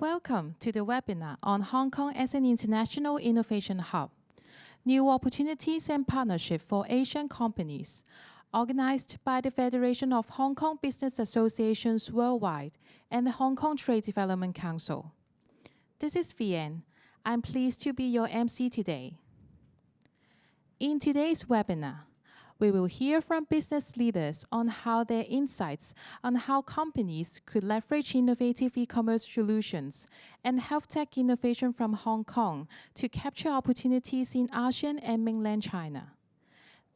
Welcome to the webinar on Hong Kong as an International Innovation Hub, New Opportunities and Partnership for Asian Companies, organized by the Federation of Hong Kong Business Associations Worldwide and the Hong Kong Trade Development Council. This is Vian. I'm pleased to be your MC today. In today's webinar, we will hear from business leaders on how their insights on how companies could leverage innovative e-commerce solutions and health tech innovation from Hong Kong to capture opportunities in ASEAN and Mainland China.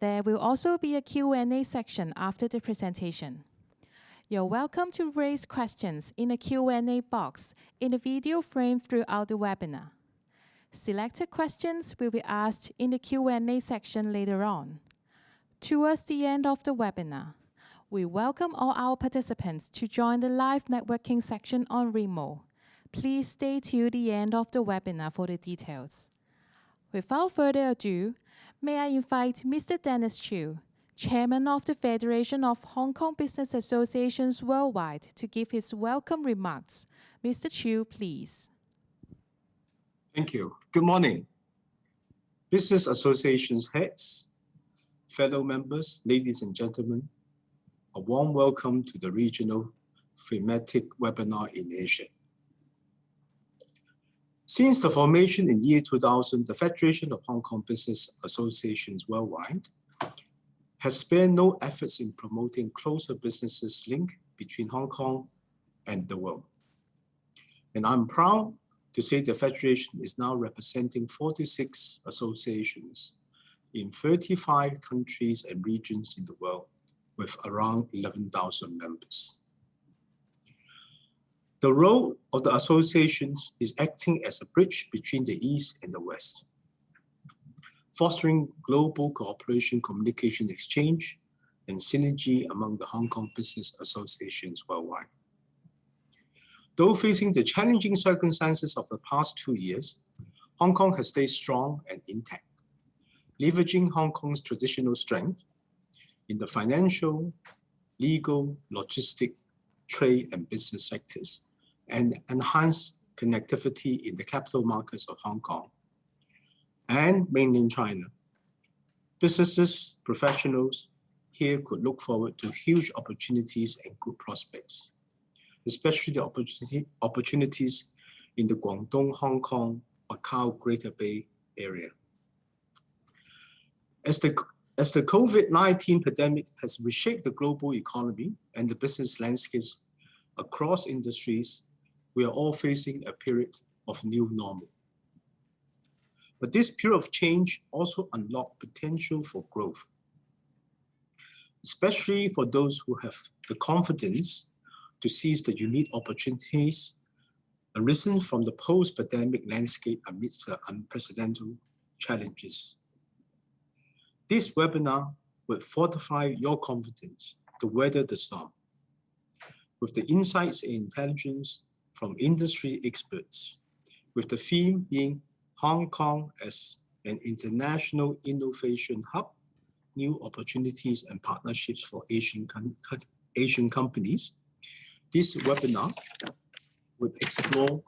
There will also be a Q&A section after the presentation. You're welcome to raise questions in the Q&A box in the video frame throughout the webinar. Selected questions will be asked in the Q&A section later on. Towards the end of the webinar, we welcome all our participants to join the live networking section on remote. Please stay till the end of the webinar for the details. Without further ado, may I invite Mr. Dennis Chiu, Chairman of the Federation of Hong Kong Business Associations Worldwide, to give his welcome remarks. Mr. Chiu, please. Thank you. Good morning. Business associations heads, fellow members, ladies and gentlemen, a warm welcome to the regional thematic webinar in Asia. Since the formation in year 2000, the Federation of Hong Kong Business Associations Worldwide has spared no efforts in promoting closer businesses link between Hong Kong and the world. And I'm proud to say the Federation is now representing 46 associations in 35 countries and regions in the world with around 11,000 members. The role of the associations is acting as a bridge between the East and the West, fostering global cooperation, communication exchange, and synergy among the Hong Kong business associations worldwide. Though facing the challenging circumstances of the past 2 years, Hong Kong has stayed strong and intact, leveraging Hong Kong's traditional strength in the financial, legal, logistic, trade, and business sectors, and enhance connectivity in the capital markets of Hong Kong and mainland China. Businesses, professionals here could look forward to huge opportunities and good prospects, especially the opportunities in the Guangdong, Hong Kong, Macau, Greater Bay Area. As the COVID-19 pandemic has reshaped the global economy and the business landscapes across industries, we are all facing a period of new normal. But this period of change also unlocks potential for growth, especially for those who have the confidence to seize the unique opportunities arisen from the post-pandemic landscape amidst the unprecedented challenges. This webinar will fortify your confidence to weather the storm, with the insights and intelligence from industry experts, with the theme being Hong Kong as an international innovation hub, new opportunities and partnerships for Asian companies. This webinar will explore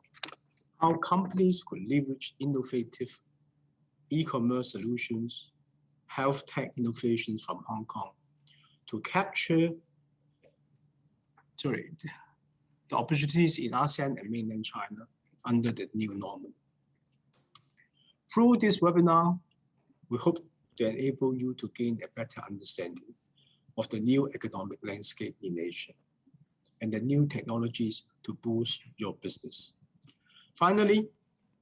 how companies could leverage innovative e-commerce solutions, health tech innovations from Hong Kong to capture the opportunities in ASEAN and Mainland China under the new normal. Through this webinar, we hope to enable you to gain a better understanding of the new economic landscape in Asia and the new technologies to boost your business. Finally,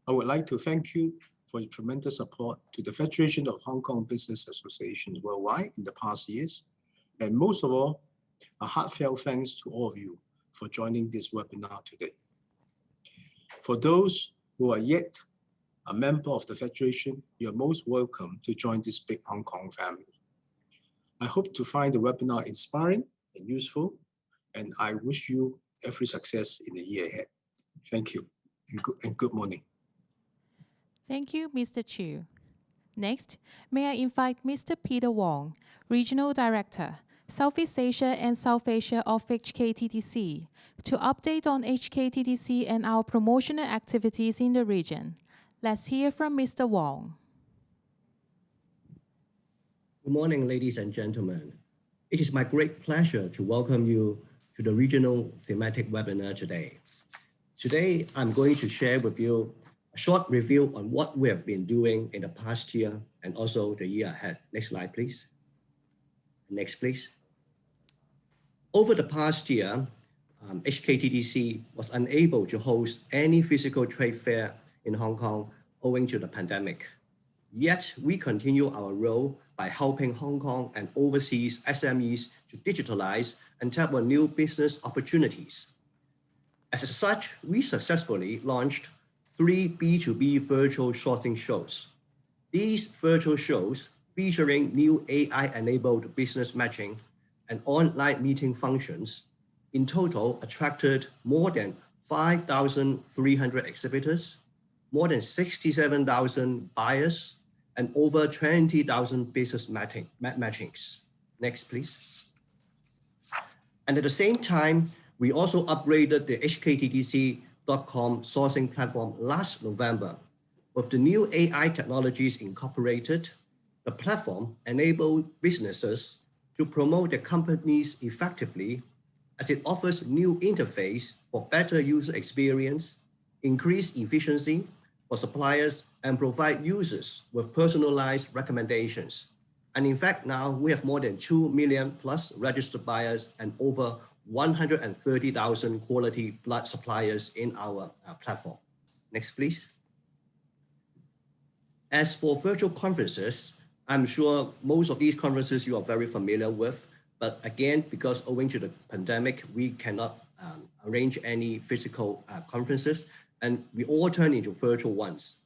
I would like to thank you for your tremendous support to the Federation of Hong Kong Business Associations Worldwide in the past years. And most of all, a heartfelt thanks to all of you for joining this webinar today. For those who are yet a member of the Federation, you are most welcome to join this big Hong Kong family. I hope to find the webinar inspiring and useful, and I wish you every success in the year ahead. Thank you, and good morning. Thank you, Mr. Chiu. Next, may I invite Mr. Peter Wong, Regional Director, Southeast Asia and South Asia of HKTDC, to update on HKTDC and our promotional activities in the region. Let's hear from Mr. Wong. Good morning, ladies and gentlemen. It is my great pleasure to welcome you to the regional thematic webinar today. Today, I'm going to share with you a short review on what we have been doing in the past year and also the year ahead. Next slide, please. Next, please. Over the past year, HKTDC was unable to host any physical trade fair in Hong Kong owing to the pandemic. Yet, we continue our role by helping Hong Kong and overseas SMEs to digitalize and tap on new business opportunities. As such, we successfully launched 3 B2B virtual sorting shows. These virtual shows, featuring new AI-enabled business matching and online meeting functions, in total attracted more than 5,300 exhibitors, more than 67,000 buyers, and over 20,000 business matchings. Next, please. And at the same time, we also upgraded the HKTDC.com sourcing platform last November. With the new AI technologies incorporated, the platform enabled businesses to promote their companies effectively as it offers new interface for better user experience, increased efficiency for suppliers, and provide users with personalized recommendations. And in fact, now we have more than 2 million plus registered buyers and over 130,000 quality blood suppliers in our platform. Next, please. As for virtual conferences, I'm sure most of these conferences you are very familiar with, but again, because owing to the pandemic, we cannot arrange any physical conferences, and we all turn into virtual ones.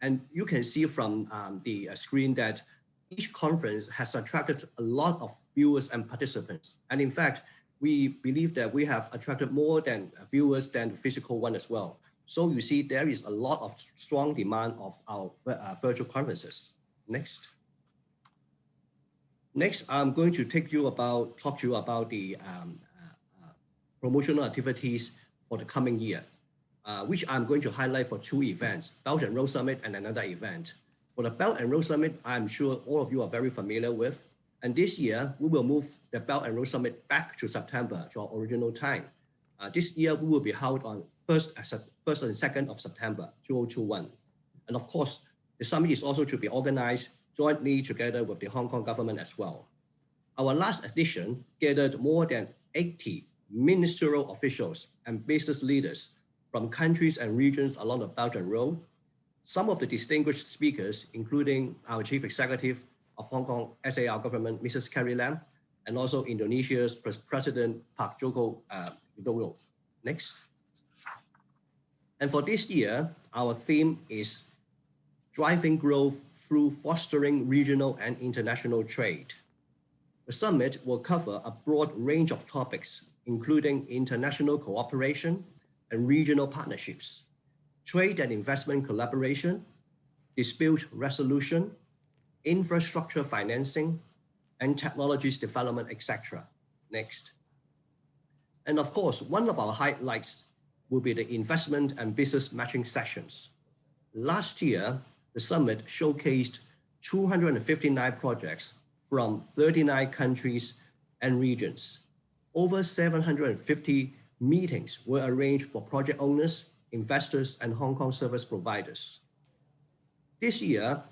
And you can see from the screen that each conference has attracted a lot of viewers and participants. And in fact, we believe that we have attracted more than viewers than the physical one as well. So you see there is a lot of strong demand of our virtual conferences. Next. Next, I'm going to talk to you about the promotional activities for the coming year, which I'm going to highlight for 2 events, Belt and Road Summit and another event. For the Belt and Road Summit, I'm sure all of you are very familiar with. And this year, we will move the Belt and Road Summit back to September, to our original time. This year, we will be held on 1st and 2nd of September, 2021. And of course, the summit is also to be organized jointly together with the Hong Kong government as well. Our last edition gathered more than 80 ministerial officials and business leaders from countries and regions along the Belt and Road. Some of the distinguished speakers, including our Chief Executive of Hong Kong SAR government, Mrs. Carrie Lam, and also Indonesia's President Pak Joko Widodo. Next. And for this year, our theme is driving growth through fostering regional and international trade. The summit will cover a broad range of topics, including international cooperation and regional partnerships, trade and investment collaboration, dispute resolution, infrastructure financing, and technologies development, etc. Next. And of course, one of our highlights will be the investment and business matching sessions. Last year, the summit showcased 259 projects from 39 countries and regions. Over 750 meetings were arranged for project owners, investors, and Hong Kong service providers. This year,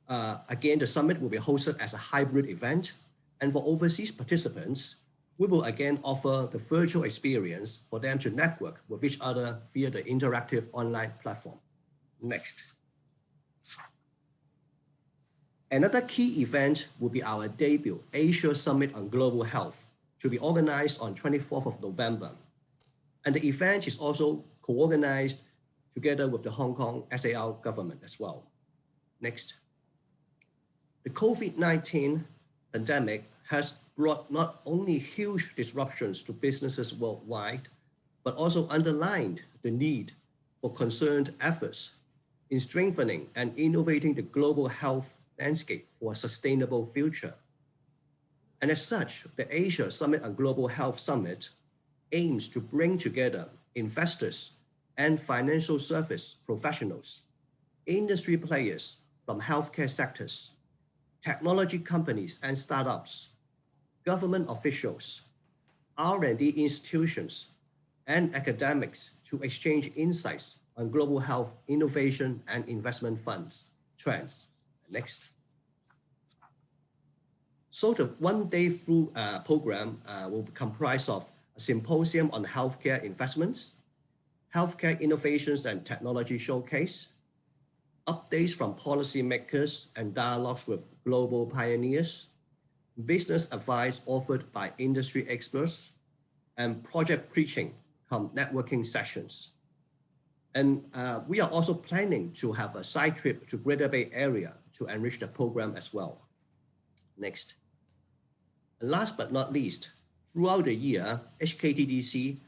again, the summit will be hosted as a hybrid event. And for overseas participants, we will again offer the virtual experience for them to network with each other via the interactive online platform. Next. Another key event will be our debut Asia Summit on Global Health, to be organized on 24th of November. And the event is also co-organized together with the Hong Kong SAR government as well. Next. The COVID-19 pandemic has brought not only huge disruptions to businesses worldwide, but also underlined the need for concerned efforts in strengthening and innovating the global health landscape for a sustainable future. And as such, the Asia Summit and Global Health Summit aims to bring together investors and financial service professionals, industry players from healthcare sectors, technology companies and startups, government officials, R&D institutions, and academics to exchange insights on global health innovation and investment funds trends. Next. So the one-day full program will comprise of a symposium on healthcare investments, healthcare innovations and technology showcase, updates from policymakers and dialogues with global pioneers, business advice offered by industry experts, and project preaching come networking sessions. And we are also planning to have a side trip to Greater Bay Area to enrich the program as well. Next. And last but not least, throughout the year, HKTDC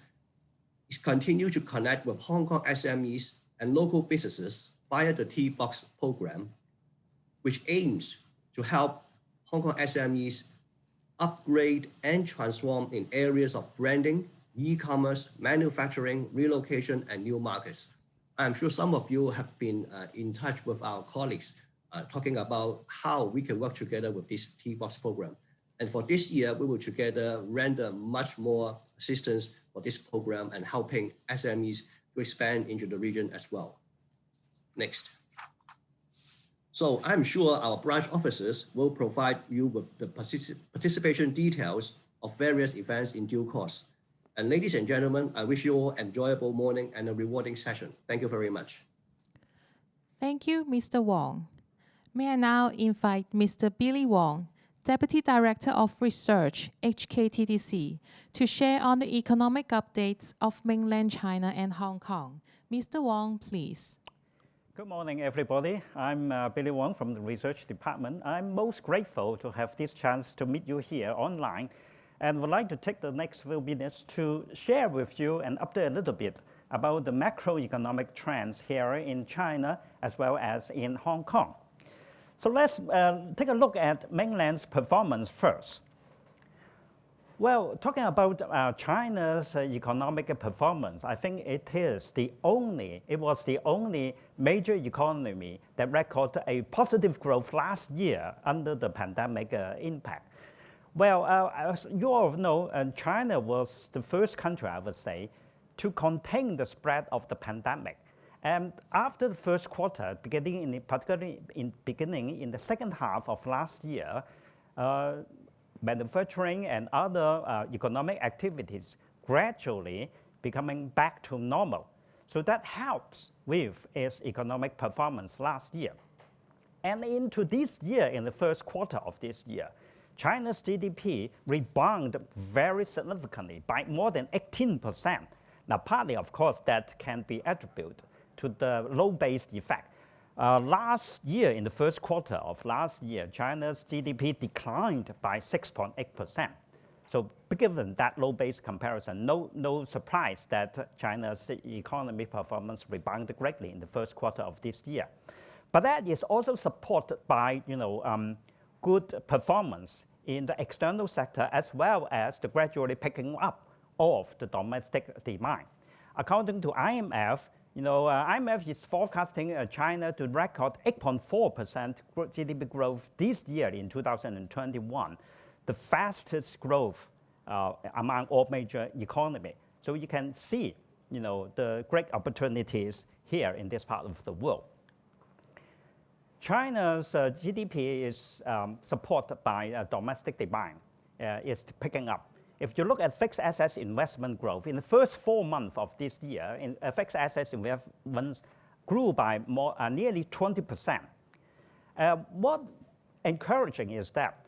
is continue to connect with Hong Kong SMEs and local businesses via the T-Box program, which aims to help Hong Kong SMEs upgrade and transform in areas of branding, e-commerce, manufacturing, relocation, and new markets. I'm sure some of you have been in touch with our colleagues talking about how we can work together with this T-Box program. And for this year, we will together render much more assistance for this program and helping SMEs to expand into the region as well. Next. So I'm sure our branch officers will provide you with the participation details of various events in due course. And ladies and gentlemen, I wish you all an enjoyable morning and a rewarding session. Thank you very much. Thank you, Mr. Wong. May I now invite Mr. Billy Wong, Deputy Director of Research, HKTDC, to share on the economic updates of mainland China and Hong Kong. Mr. Wong, please. Good morning, everybody. I'm Billy Wong from the Research Department. I'm most grateful to have this chance to meet you here online and would like to take the next few minutes to share with you and update a little bit about the macroeconomic trends here in China as well as in Hong Kong. So let's take a look at mainland's performance first. Well, talking about China's economic performance, I think it was the only major economy that recorded a positive growth last year under the pandemic impact. Well, as you all know, China was the first country, I would say, to contain the spread of the pandemic. And after the first quarter, particularly in the second half of last year, manufacturing and other economic activities gradually becoming back to normal. So that helps with its economic performance last year. And into this year, in the first quarter of this year, China's GDP rebounded very significantly by more than 18%. Now, partly, of course, that can be attributed to the low base effect. Last year, in the first quarter of last year, China's GDP declined by 6.8%. So given that low base comparison, no surprise that China's economy performance rebounded greatly in the first quarter of this year. But that is also supported by good performance in the external sector as well as the gradually picking up of the domestic demand. According to IMF, IMF is forecasting China to record 8.4% GDP growth this year in 2021, the fastest growth among all major economies. So you can see, the great opportunities here in this part of the world. China's GDP is supported by domestic demand. It's picking up. If you look at fixed assets investment growth, in the first 4 months of this year, fixed assets investments grew by nearly 20%. What encouraging is that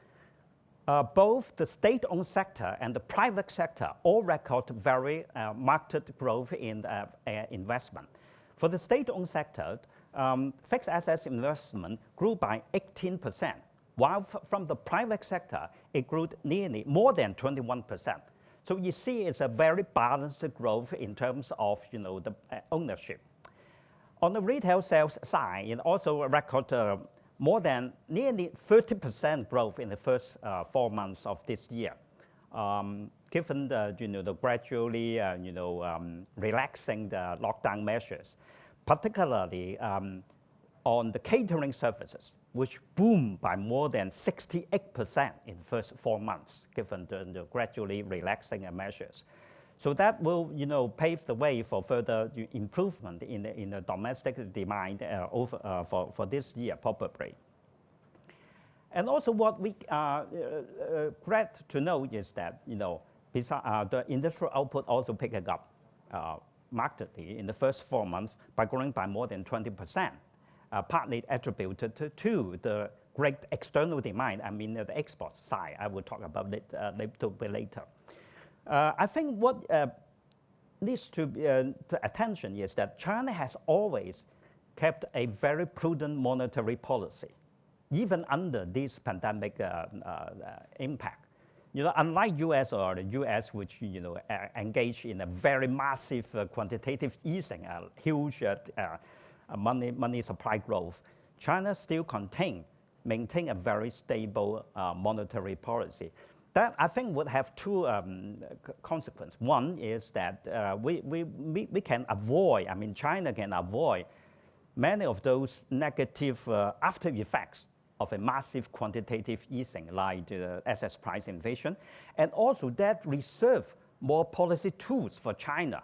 both the state-owned sector and the private sector all record very marked growth in investment. For the state-owned sector, fixed assets investment grew by 18%, while from the private sector, it grew nearly more than 21%. So you see it's a very balanced growth in terms of the ownership. On the retail sales side, it also recorded more than nearly 30% growth in the first 4 months of this year. Given the, the gradually, relaxing the lockdown measures, particularly on the catering services, which boomed by more than 68% in the first 4 months, given the gradually relaxing measures. So that will, pave the way for further improvement in the domestic demand for this year, probably. And also what we are glad to know is that, the industrial output also picked up markedly in the first 4 months by growing by more than 20%, partly attributed to the great external demand, the export side. I will talk about it a little bit later. I think what needs to be attention is that China has always kept a very prudent monetary policy, even under this pandemic impact. Unlike US or the US, which engaged in a very massive quantitative easing, huge money supply growth, China still maintain a very stable monetary policy. That, I think, would have two consequences. One is that we can avoid, China can avoid many of those negative after effects of a massive quantitative easing, like the asset price inflation, and also that reserve more policy tools for China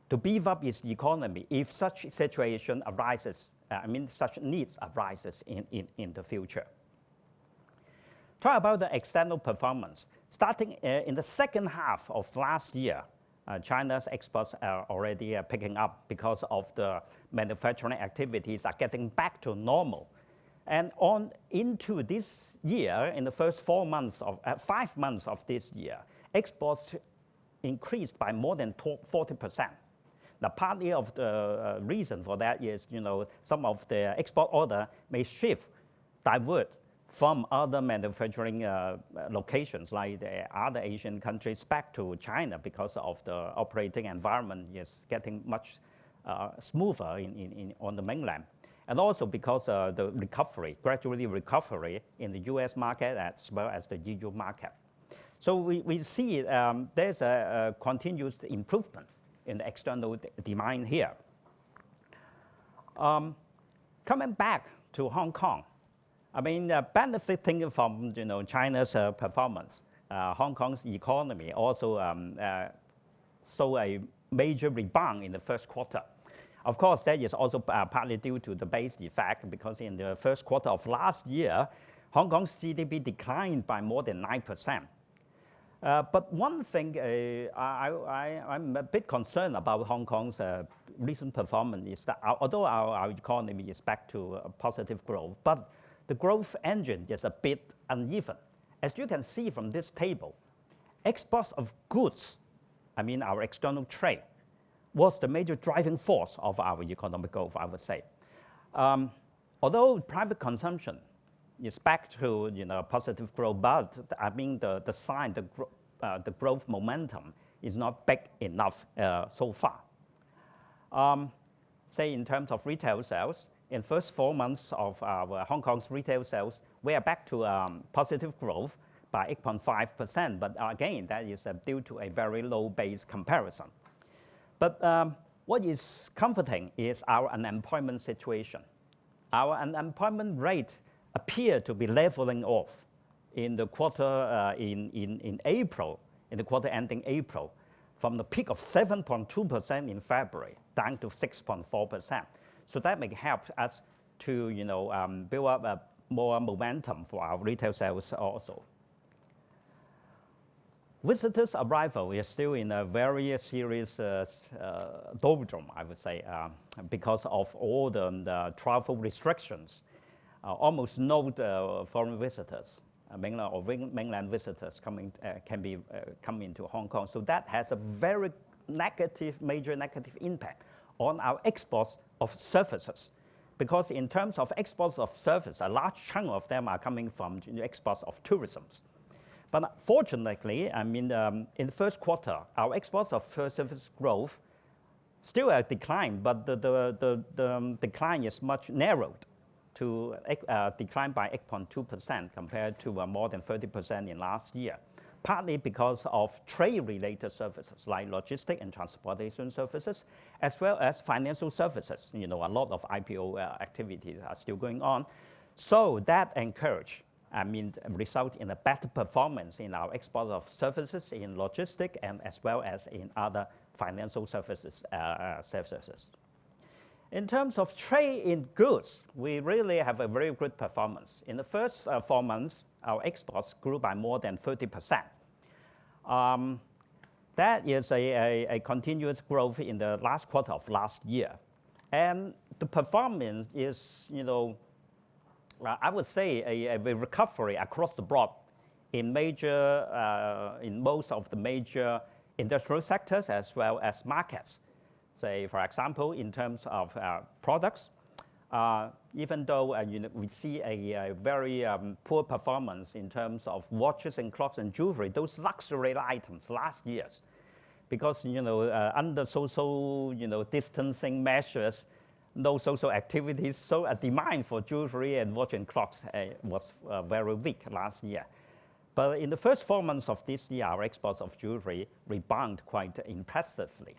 to beef up its economy if such situation arises, such needs arises in the future. Talk about the external performance. Starting in the second half of last year, China's exports are already picking up because of the manufacturing activities are getting back to normal. And on into this year, in the first 5 months of this year, exports increased by more than 40%. Now, partly of the reason for that is, some of the export order may divert from other manufacturing locations like the other Asian countries back to China because of the operating environment is getting much smoother on the mainland. And also because the gradually recovery in the US market as well as the EU market. So we see there's a continuous improvement in the external demand here. Coming back to Hong Kong, benefiting from China's performance, Hong Kong's economy also saw a major rebound in the first quarter. Of course, that is also partly due to the base effect, because in the first quarter of last year, Hong Kong's GDP declined by more than 9%. But one thing I'm a bit concerned about Hong Kong's recent performance is that although our economy is back to positive growth, but the growth engine is a bit uneven. As you can see from this table, exports of goods, our external trade, was the major driving force of our economic growth, I would say. Although private consumption is back to positive growth, but the growth momentum is not big enough so far. Say in terms of retail sales, in the first 4 months of our Hong Kong's retail sales, we are back to positive growth by 8.5%, but again, that is due to a very low base comparison. But what is comforting is our unemployment situation. Our unemployment rate appeared to be leveling off in the quarter in April, in the quarter ending April, from the peak of 7.2% in February down to 6.4%. So that may help us to build up more momentum for our retail sales also. Visitors' arrival is still in a very serious doldrum, I would say, because of all the travel restrictions. Almost no foreign visitors, mainland visitors come into Hong Kong. So that has a very major negative impact on our exports of services. Because in terms of exports of service, a large chunk of them are coming from exports of tourism. But fortunately, in the first quarter, our exports of service growth still a decline, but the decline is much narrowed to decline by 8.2% compared to more than 30% in last year, partly because of trade-related services like logistic and transportation services, as well as financial services. A lot of IPO activities are still going on. So that result in a better performance in our export of services in logistic and as well as in other financial services. In terms of trade in goods, we really have a very good performance. In the first 4 months, our exports grew by more than 30%. That is a continuous growth in the last quarter of last year. And the performance is, I would say a recovery across the board in most of the major industrial sectors as well as markets. Say, for example, in terms of products, even though we see a very poor performance in terms of watches and clocks and jewelry, those luxury items last year, because under social distancing measures, no social activities, so a demand for jewelry and watch and clocks was very weak last year. But in the first 4 months of this year, our exports of jewelry rebound quite impressively.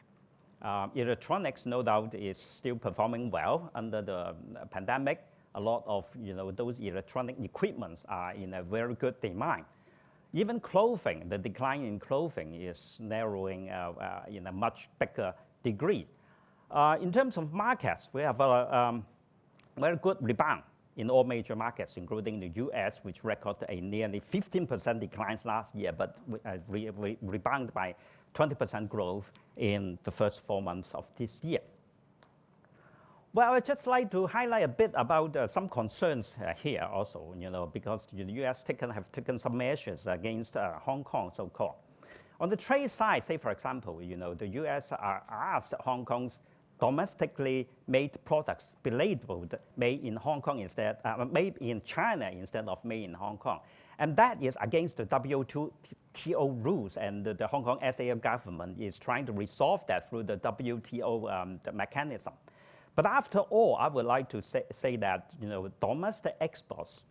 Electronics, no doubt, is still performing well under the pandemic. A lot of those electronic equipments are in a very good demand. Even clothing, the decline in clothing is narrowing in a much bigger degree. In terms of markets, we have a very good rebound in all major markets, including the US, which recorded a nearly 15% decline last year, but rebounded by 20% growth in the first 4 months of this year. Well, I'd just like to highlight a bit about some concerns here also, because the US have taken some measures against Hong Kong, so-called. On the trade side, say, for example, the US asked Hong Kong's domestically made products be labeled made in Hong Kong instead, made in China instead of made in Hong Kong. And that is against the WTO rules, and the Hong Kong ASEAN government is trying to resolve that through the WTO mechanism. But after all, I would like to say that domestic exports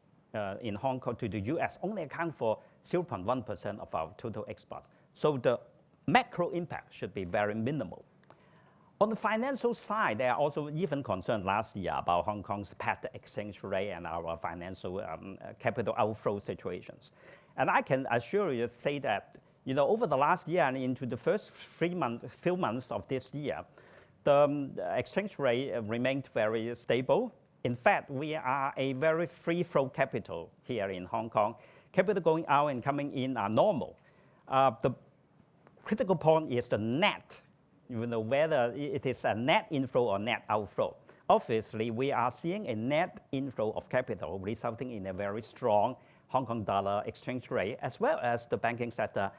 in Hong Kong to the US only account for 0.1% of our total exports. So the macro impact should be very minimal. On the financial side, there are also even concerns last year about Hong Kong's peg exchange rate and our financial capital outflow situations. And I can assure you, say that over the last year and into the first few months of this year, the exchange rate remained very stable. In fact, we are a very free flow capital here in Hong Kong. Capital going out and coming in are normal. The critical point is the net, whether it is a net inflow or net outflow. Obviously, we are seeing a net inflow of capital resulting in a very strong Hong Kong dollar exchange rate, as well as the banking sector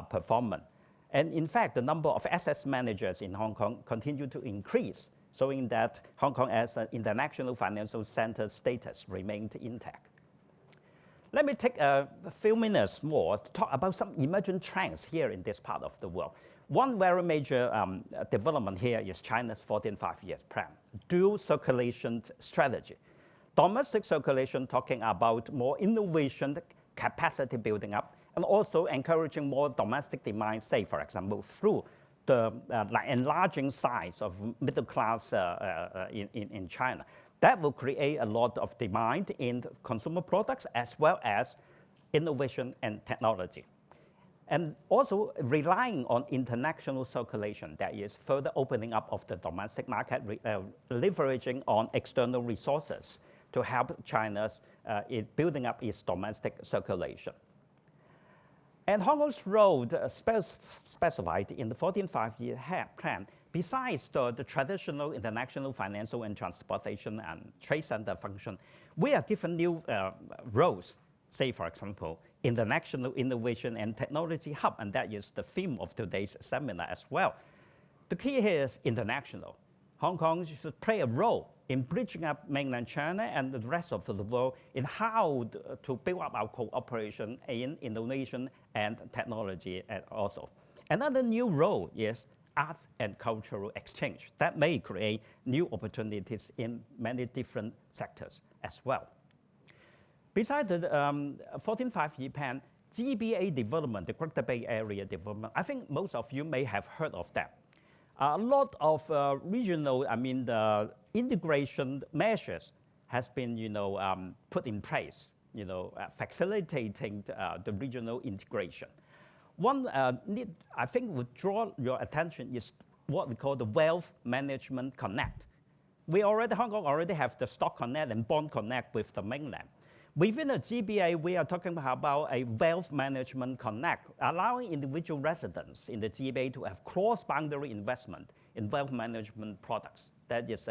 performance. And in fact, the number of asset managers in Hong Kong continue to increase, showing that Hong Kong as an international financial center status remained intact. Let me take a few minutes more to talk about some emerging trends here in this part of the world. One very major development here is China's 14th Five-Year Plan, dual circulation strategy. Domestic circulation, talking about more innovation, capacity building up, and also encouraging more domestic demand, say, for example, through the enlarging size of middle class in China. That will create a lot of demand in consumer products as well as innovation and technology. And also relying on international circulation, that is further opening up of the domestic market, leveraging on external resources to help China's building up its domestic circulation. And Hong Kong's role specified in the 14th Five-Year Plan, besides the traditional international financial and transportation and trade center function, we are given new roles. Say, for example, International Innovation and Technology Hub, and that is the theme of today's seminar as well. The key here is international. Hong Kong should play a role in bridging up mainland China and the rest of the world in how to build up our cooperation in innovation and technology also. Another new role is arts and cultural exchange. That may create new opportunities in many different sectors as well. Besides the 14th Five-Year Plan, GBA development, the Greater Bay Area development, I think most of you may have heard of that. A lot of regional, the integration measures has been, put in place, facilitating the regional integration. One need, I think, would draw your attention is what we call the Wealth Management Connect. Hong Kong already have the Stock Connect and Bond Connect with the mainland. Within the GBA, we are talking about a Wealth Management Connect, allowing individual residents in the GBA to have cross-boundary investment in wealth management products. That is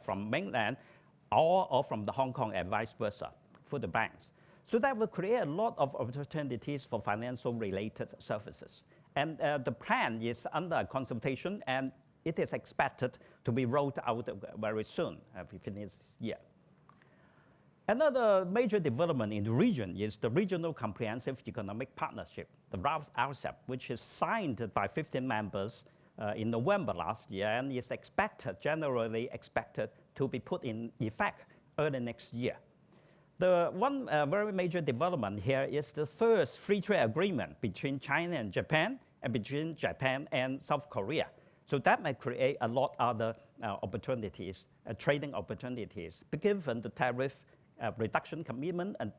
from mainland or from the Hong Kong and vice versa for the banks. So that will create a lot of opportunities for financial-related services. And the plan is under consultation, and it is expected to be rolled out very soon, within this year. Another major development in the region is the Regional Comprehensive Economic Partnership, the RCEP, which is signed by 15 members in November last year and is generally expected to be put in effect early next year. The one very major development here is the first free trade agreement between China and Japan, and between Japan and South Korea. So that may create a lot of other opportunities, trading opportunities, given the tariff reduction commitment and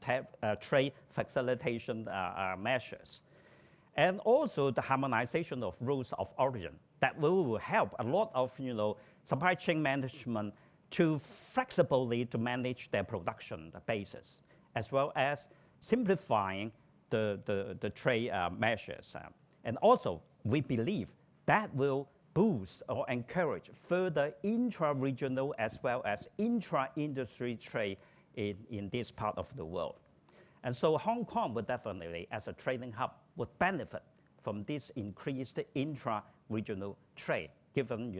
trade facilitation measures. And also the harmonization of rules of origin that will help a lot of supply chain management to flexibly to manage their production basis, as well as simplifying the trade measures. And also, we believe that will boost or encourage further intra-regional as well as intra-industry trade in this part of the world. And so Hong Kong would definitely, as a trading hub, would benefit from this increased intra-regional trade, given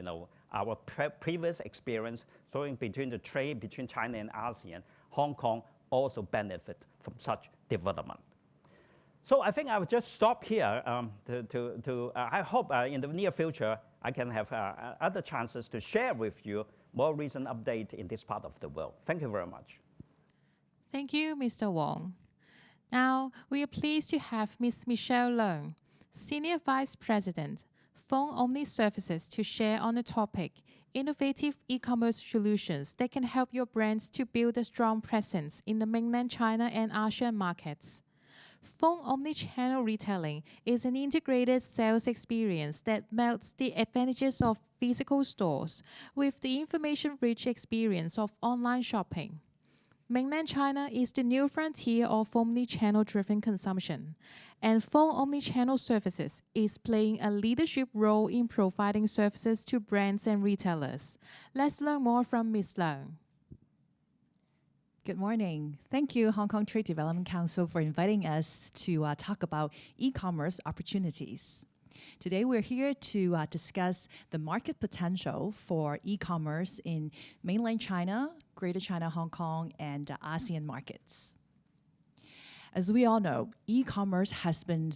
our previous experience showing between the trade between China and ASEAN. Hong Kong also benefit from such development. So I think I will just stop here. I hope in the near future I can have other chances to share with you more recent update in this part of the world. Thank you very much. Thank you, Mr. Wong. Now, we are pleased to have Ms. Michelle Leung, Senior Vice President, Phone Omni Services, to share on the topic, innovative e-commerce solutions that can help your brands to build a strong presence in the mainland China and ASEAN markets. Phone Omnichannel Retailing is an integrated sales experience that melts the advantages of physical stores with the information-rich experience of online shopping. Mainland China is the new frontier of omnichannel-driven consumption, and Phone Omnichannel Services is playing a leadership role in providing services to brands and retailers. Let's learn more from Ms. Leung. Good morning. Thank you, Hong Kong Trade Development Council, for inviting us to talk about e-commerce opportunities. Today, we're here to discuss the market potential for e-commerce in mainland China, Greater China, Hong Kong, and ASEAN markets. As we all know, e-commerce has been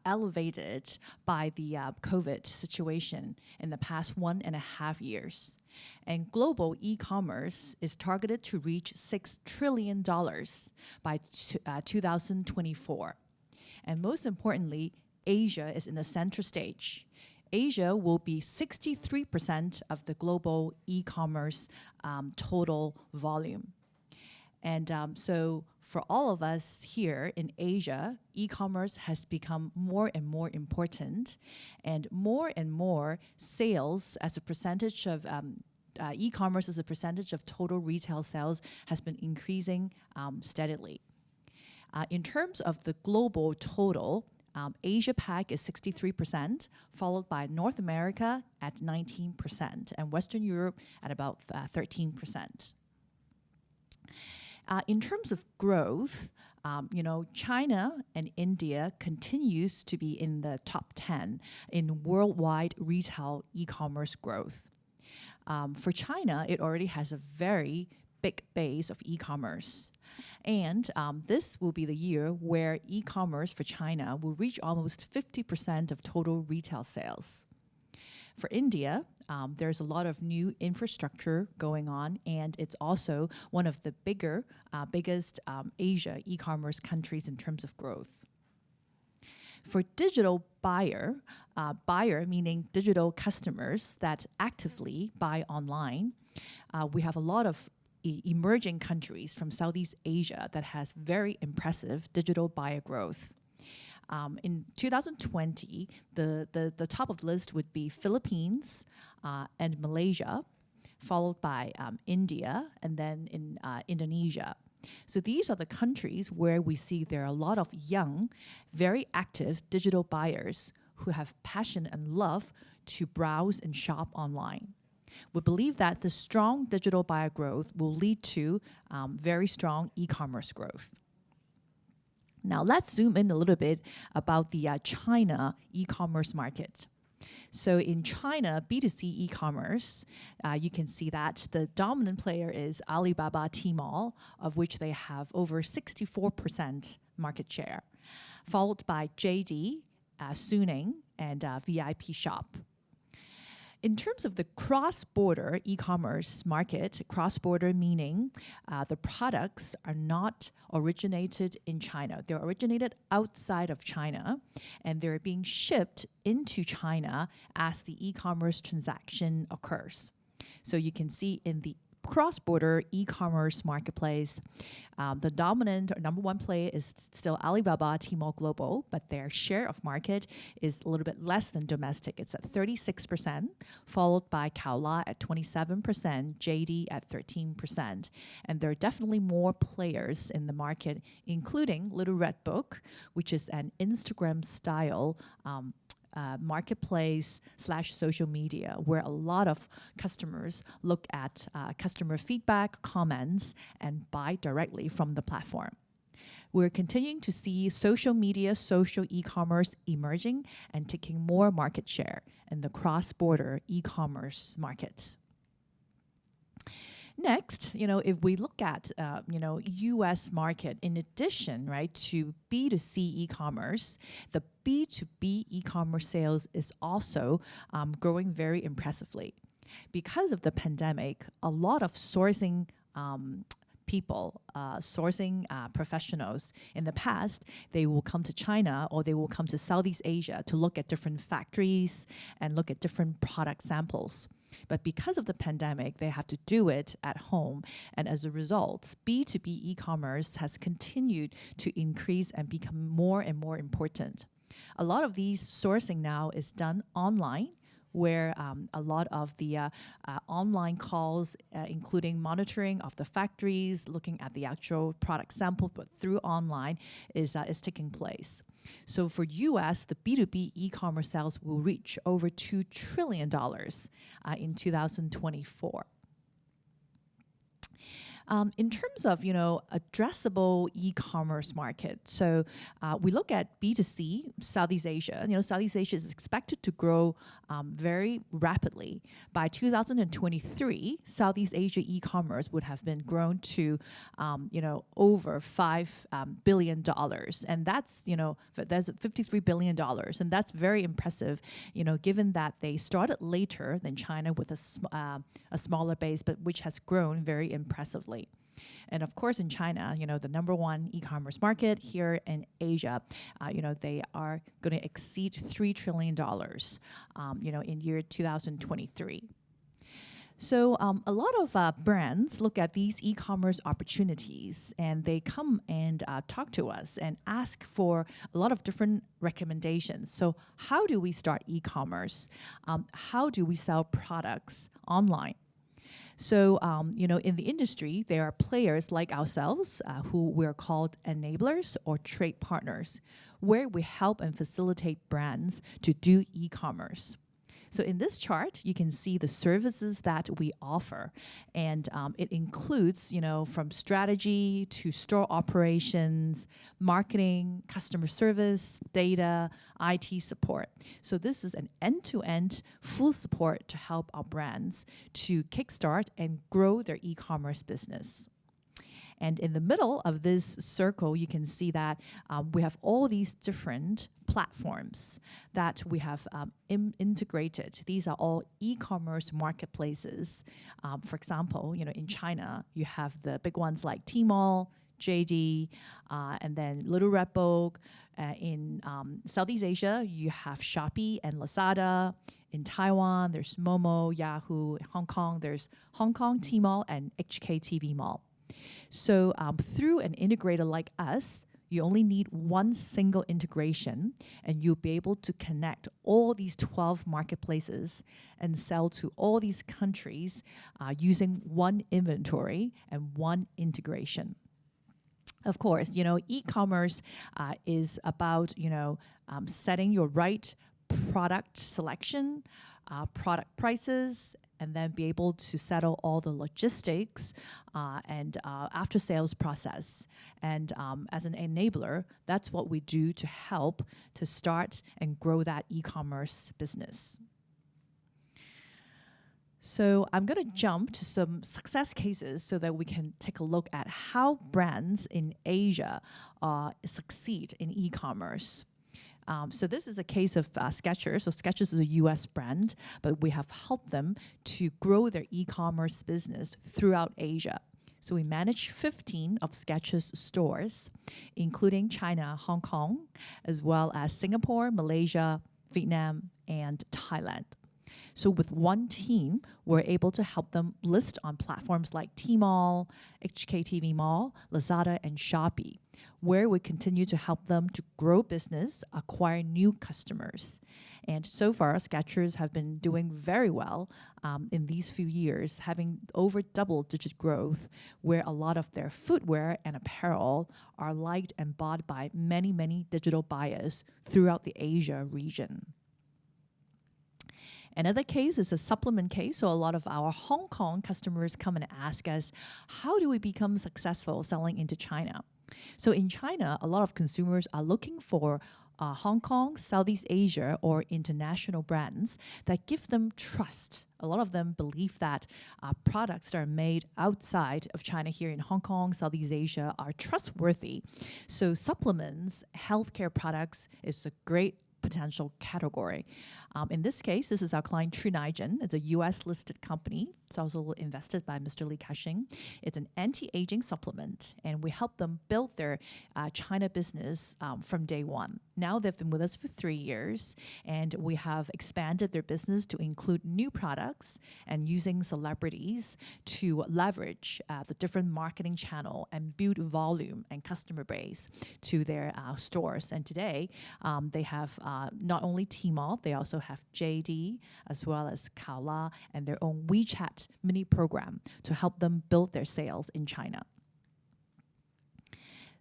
elevated by the COVID situation in the past 1.5 years. And global e-commerce is targeted to reach $6 trillion by 2024. And most importantly, Asia is in the center stage. Asia will be 63% of the global e-commerce total volume. And so for all of us here in Asia, e-commerce has become more and more important, and more sales as a percentage of e-commerce as a percentage of total retail sales has been increasing steadily. In terms of the global total, Asia Pac is 63%, followed by North America at 19%, and Western Europe at about 13%. In terms of growth, China and India continues to be in the top 10 in worldwide retail e-commerce growth. For China, it already has a very big base of e-commerce. And this will be the year where e-commerce for China will reach almost 50% of total retail sales. For India, there's a lot of new infrastructure going on, and it's also one of the biggest Asia e-commerce countries in terms of growth. For digital buyer meaning digital customers that actively buy online, we have a lot of emerging countries from Southeast Asia that has very impressive digital buyer growth. In 2020, the top of the list would be Philippines and Malaysia, followed by India, and then in Indonesia. So these are the countries where we see there are a lot of young, very active digital buyers who have passion and love to browse and shop online. We believe that the strong digital buyer growth will lead to very strong e-commerce growth. Now let's zoom in a little bit about the China e-commerce market. So in China, B2C e-commerce, you can see that the dominant player is Alibaba Tmall, of which they have over 64% market share, followed by JD, Suning, and VIP Shop. In terms of the cross-border e-commerce market, cross-border meaning the products are not originated in China. They're originated outside of China, and they're being shipped into China as the e-commerce transaction occurs. So you can see in the cross-border e-commerce marketplace, the dominant or number one player is still Alibaba Tmall Global, but their share of market is a little bit less than domestic. It's at 36%, followed by Kaola at 27%, JD at 13%. And there are definitely more players in the market, including Little Red Book, which is an Instagram-style marketplace / social media, where a lot of customers look at customer feedback, comments, and buy directly from the platform. We're continuing to see social media, social e-commerce emerging and taking more market share in the cross-border e-commerce markets. Next, if we look at, U.S. market, in addition, right, to B2C e-commerce, the B2B e-commerce sales is also growing very impressively. Because of the pandemic, a lot of sourcing people, professionals in the past, they will come to China or they will come to Southeast Asia to look at different factories and look at different product samples. But because of the pandemic, they have to do it at home. And as a result, B2B e-commerce has continued to increase and become more and more important. A lot of these sourcing now is done online, where a lot of the online calls, including monitoring of the factories, looking at the actual product sample, but through online is taking place. So for US, the B2B e-commerce sales will reach over $2 trillion in 2024. In terms of, addressable e-commerce market, so we look at B2C, Southeast Asia. Southeast Asia is expected to grow very rapidly. By 2023, Southeast Asia e-commerce would have been grown to, over $5 billion. And that's, that's $53 billion. And that's very impressive, given that they started later than China with a smaller base, but which has grown very impressively. And of course, in China, the number one e-commerce market here in Asia, they are going to exceed $3 trillion, in year 2023. So a lot of brands look at these e-commerce opportunities and they come and talk to us and ask for a lot of different recommendations. So how do we start e-commerce? How do we sell products online? So, in the industry, there are players like ourselves who we're called enablers or trade partners, where we help and facilitate brands to do e-commerce. So in this chart, you can see the services that we offer. And it includes, from strategy to store operations, marketing, customer service, data, IT support. So this is an end-to-end full support to help our brands to kickstart and grow their e-commerce business. And in the middle of this circle, you can see that we have all these different platforms that we have integrated. These are all e-commerce marketplaces. For example, in China, you have the big ones like Tmall, JD, and then Little Red Book. In Southeast Asia, you have Shopee and Lazada. In Taiwan, there's Momo, Yahoo. Hong Kong, there's Hong Kong Tmall and HKTV Mall. So through an integrator like us, you only need one single integration, and you'll be able to connect all these 12 marketplaces and sell to all these countries using one inventory and one integration. Of course, e-commerce is about, setting your right product selection, product prices, and then be able to settle all the logistics and after-sales process. And as an enabler, that's what we do to help to start and grow that e-commerce business. So I'm going to jump to some success cases so that we can take a look at how brands in Asia succeed in e-commerce. So this is a case of Skechers. So Skechers is a US brand, but we have helped them to grow their e-commerce business throughout Asia. So we manage 15 of Skechers stores, including China, Hong Kong, as well as Singapore, Malaysia, Vietnam, and Thailand. So with one team, we're able to help them list on platforms like Tmall, HKTV Mall, Lazada, and Shopee, where we continue to help them to grow business, acquire new customers. And so far, Skechers have been doing very well in these few years, having over double-digit growth, where a lot of their footwear and apparel are liked and bought by many, many digital buyers throughout the Asia region. Another case is a supplement case. So a lot of our Hong Kong customers come and ask us, how do we become successful selling into China? So in China, a lot of consumers are looking for Hong Kong, Southeast Asia, or international brands that give them trust. A lot of them believe that products that are made outside of China here in Hong Kong, Southeast Asia are trustworthy. So supplements, healthcare products is a great potential category. In this case, this is our client Trinigen. It's a US-listed company. It's also invested by Mr. Li Ka-shing. It's an anti-aging supplement, and we help them build their China business from day one. Now they've been with us for 3 years, and we have expanded their business to include new products and using celebrities to leverage the different marketing channel and build volume and customer base to their stores. And today, they have not only Tmall, they also have JD as well as Kaola and their own WeChat mini program to help them build their sales in China.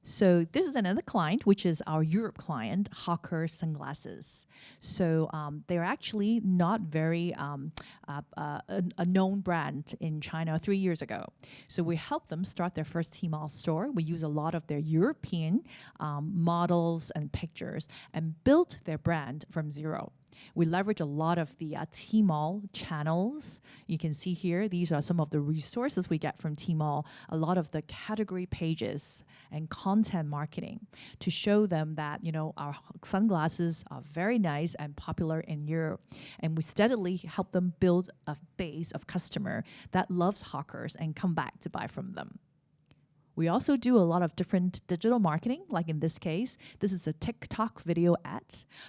So this is another client, which is our Europe client, Hawker Sunglasses. So they're actually not very a known brand in China 3 years ago. So we helped them start their first Tmall store. We use a lot of their European models and pictures and built their brand from zero. We leverage a lot of the Tmall channels. You can see here, these are some of the resources we get from Tmall, a lot of the category pages and content marketing to show them that, our sunglasses are very nice and popular in Europe. And we steadily help them build a base of customer that loves Hawkers and come back to buy from them. We also do a lot of different digital marketing, like in this case, this is a TikTok video ad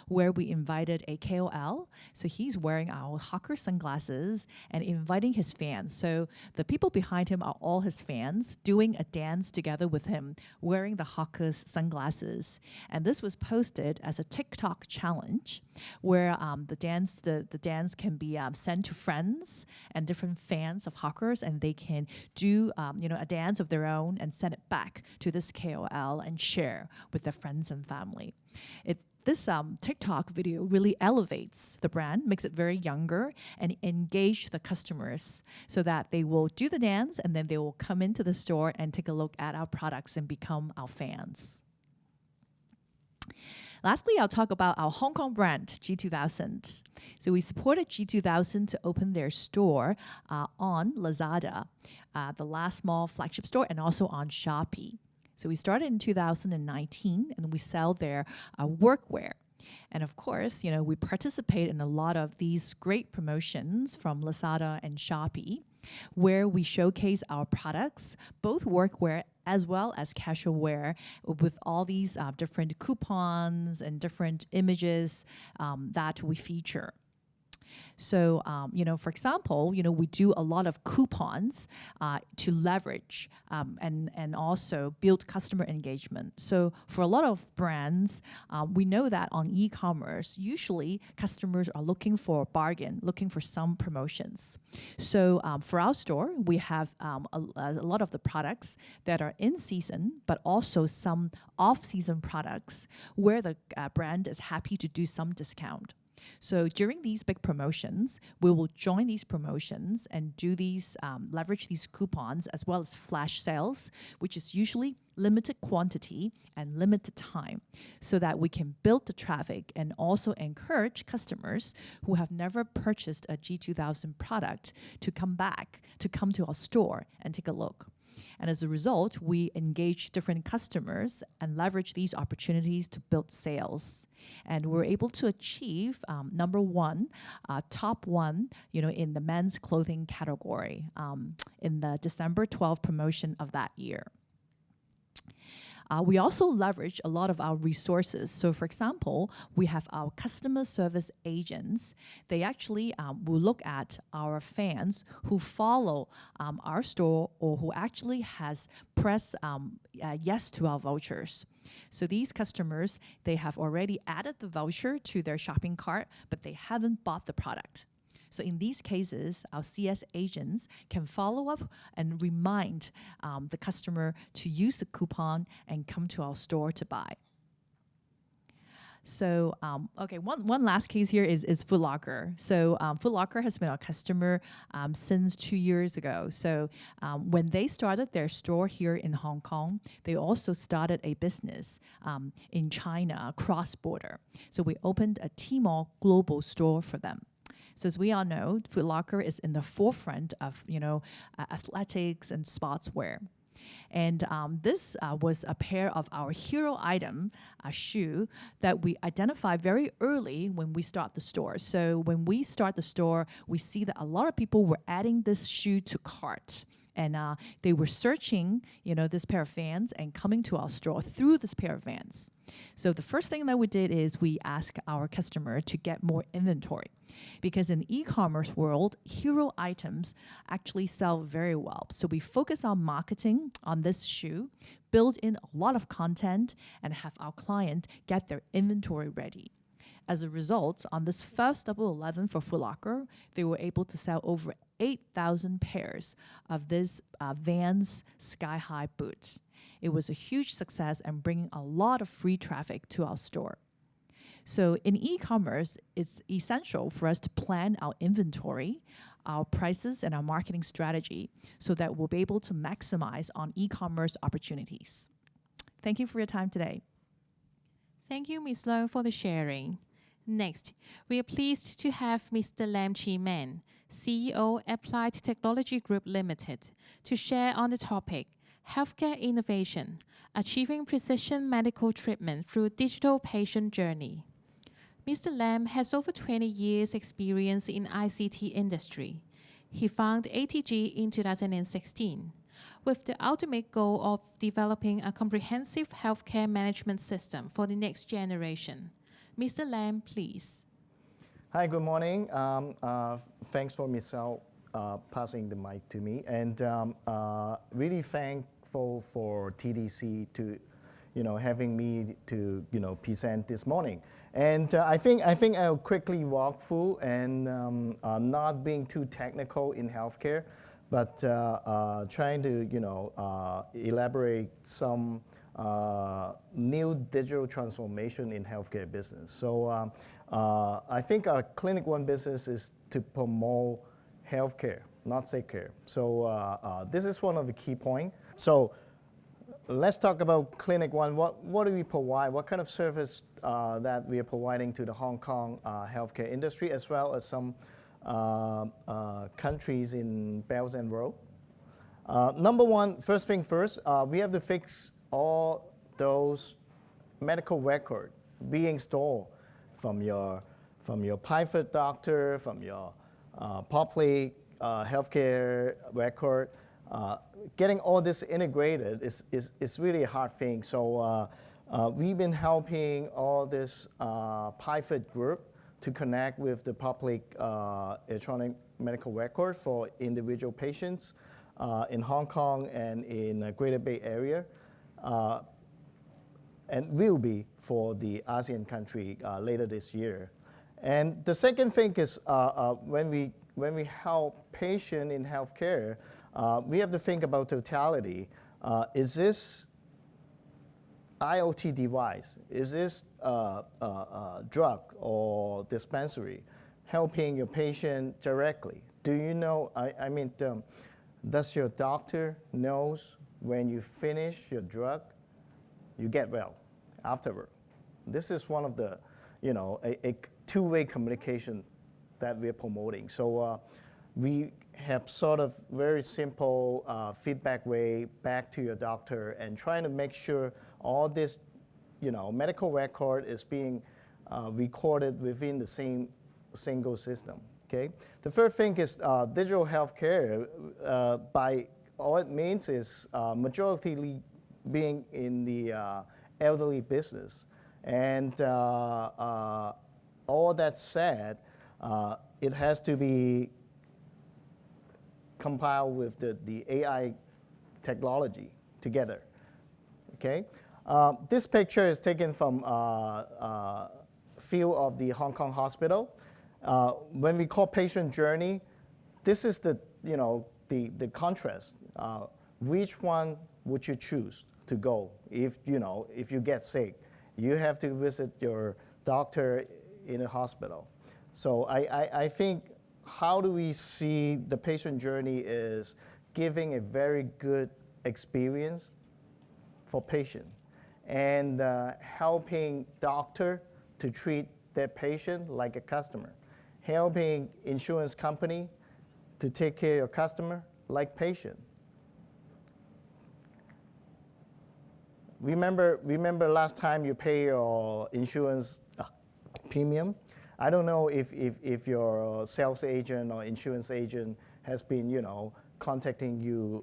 where we invited a KOL. So he's wearing our Hawker sunglasses and inviting his fans. So the people behind him are all his fans doing a dance together with him, wearing the Hawker's sunglasses. And this was posted as a TikTok challenge where the dance can be sent to friends and different fans of Hawkers, and they can do a dance of their own and send it back to this KOL and share with their friends and family. This TikTok video really elevates the brand, makes it very younger, and engage the customers so that they will do the dance and then they will come into the store and take a look at our products and become our fans. Lastly, I'll talk about our Hong Kong brand, G2000. So we supported G2000 to open their store on Lazada, the last mall flagship store, and also on Shopee. So we started in 2019, and we sell their workwear. And of course, we participate in a lot of these great promotions from Lazada and Shopee, where we showcase our products, both workwear as well as casual wear, with all these different coupons and different images that we feature. So, for example, we do a lot of coupons to leverage and also build customer engagement. So for a lot of brands, we know that on e-commerce, usually customers are looking for a bargain, looking for some promotions. So for our store, we have a lot of the products that are in season, but also some off-season products where the brand is happy to do some discount. So during these big promotions, we will join these promotions and do these, leverage these coupons as well as flash sales, which is usually limited quantity and limited time, so that we can build the traffic and also encourage customers who have never purchased a G2000 product to come back, to come to our store and take a look. And as a result, we engage different customers and leverage these opportunities to build sales. And we're able to achieve number one, top one, in the men's clothing category in the December 12 promotion of that year. We also leverage a lot of our resources. So for example, we have our customer service agents. They actually will look at our fans who follow our store or who actually has pressed yes to our vouchers. So these customers, they have already added the voucher to their shopping cart, but they haven't bought the product. So in these cases, our CS agents can follow up and remind the customer to use the coupon and come to our store to buy. So, okay, one last case here is Foot Locker. So Foot Locker has been our customer since 2 years ago. So when they started their store here in Hong Kong, they also started a business in China, cross-border. So we opened a Tmall global store for them. So as we all know, Foot Locker is in the forefront of, athletics and sportswear. And this was a pair of our hero item shoe that we identified very early when we start the store. So when we start the store, we see that a lot of people were adding this shoe to cart. And they were searching, this pair of Vans and coming to our store through this pair of Vans. So the first thing that we did is we asked our customer to get more inventory, because in the e-commerce world, hero items actually sell very well. So we focus on marketing on this shoe, build in a lot of content, and have our client get their inventory ready. As a result, on this first Double 11 for Foot Locker, they were able to sell over 8,000 pairs of this Vans Sky High boot. It was a huge success and bringing a lot of free traffic to our store. So in e-commerce, it's essential for us to plan our inventory, our prices, and our marketing strategy so that we'll be able to maximize on e-commerce opportunities. Thank you for your time today. Thank you, Ms. Leung, for the sharing. Next, we are pleased to have Mr. Lam Chi Man, CEO, Applied Technology Group Limited, to share on the topic, Healthcare Innovation, Achieving Precision Medical Treatment Through Digital Patient Journey. Mr. Lam has over 20 years experience in ICT industry. He founded ATG in 2016, with the ultimate goal of developing a comprehensive healthcare management system for the next generation. Mr. Lam, please. Hi, good morning. Thanks for Michelle passing the mic to me, and really thankful for TDC to, having me to, present this morning. And I think I'll quickly walk through and not being too technical in healthcare, but trying to, elaborate some new digital transformation in healthcare business. So I think our Clinic One business is to promote healthcare, not sick care. So this is one of the key points. So let's talk about Clinic One. What do we provide? What kind of service that we are providing to the Hong Kong healthcare industry, as well as some countries in Belt and Road? Number one, first thing first, we have to fix all those medical record being stored from your private doctor, from your public healthcare record. Getting all this integrated is really a hard thing. So we've been helping all this private group to connect with the public electronic medical record for individual patients in Hong Kong and in the Greater Bay Area, and will be for the ASEAN country later this year. And the second thing is when we help patients in healthcare, we have to think about totality. Is this IoT device, is this drug or dispensary helping your patient directly? Do you know, I mean, does your doctor knows when you finish your drug, you get well afterward? This is one of the, a two-way communication that we're promoting. So we have sort of very simple feedback way back to your doctor and trying to make sure all this, medical record is being recorded within the same single system. Okay. The third thing is digital healthcare. By all it means is majority being in the elderly business, and all that said, it has to be compiled with the AI technology together. Okay, this picture is taken from field of the Hong Kong hospital. When we call patient journey, this is the contrast. Which one would you choose to go if you get sick? You have to visit your doctor in a hospital. So I think how do we see the patient journey is giving a very good experience for patient and helping doctor to treat their patient like a customer, helping insurance company to take care of your customer like patient. Remember last time you pay your insurance premium? I don't know if your sales agent or insurance agent has been, contacting you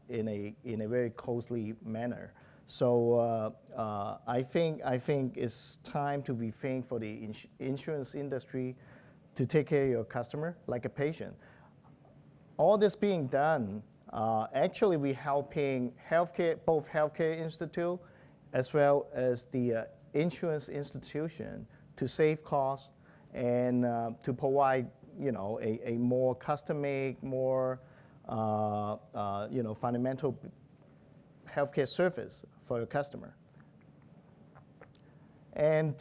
in a very closely manner. So I think it's time to rethink for the insurance industry to take care of your customer like a patient. All this being done, actually we helping both healthcare institute as well as the insurance institution to save costs and to provide a more custom-made, more fundamental healthcare service for your customer. And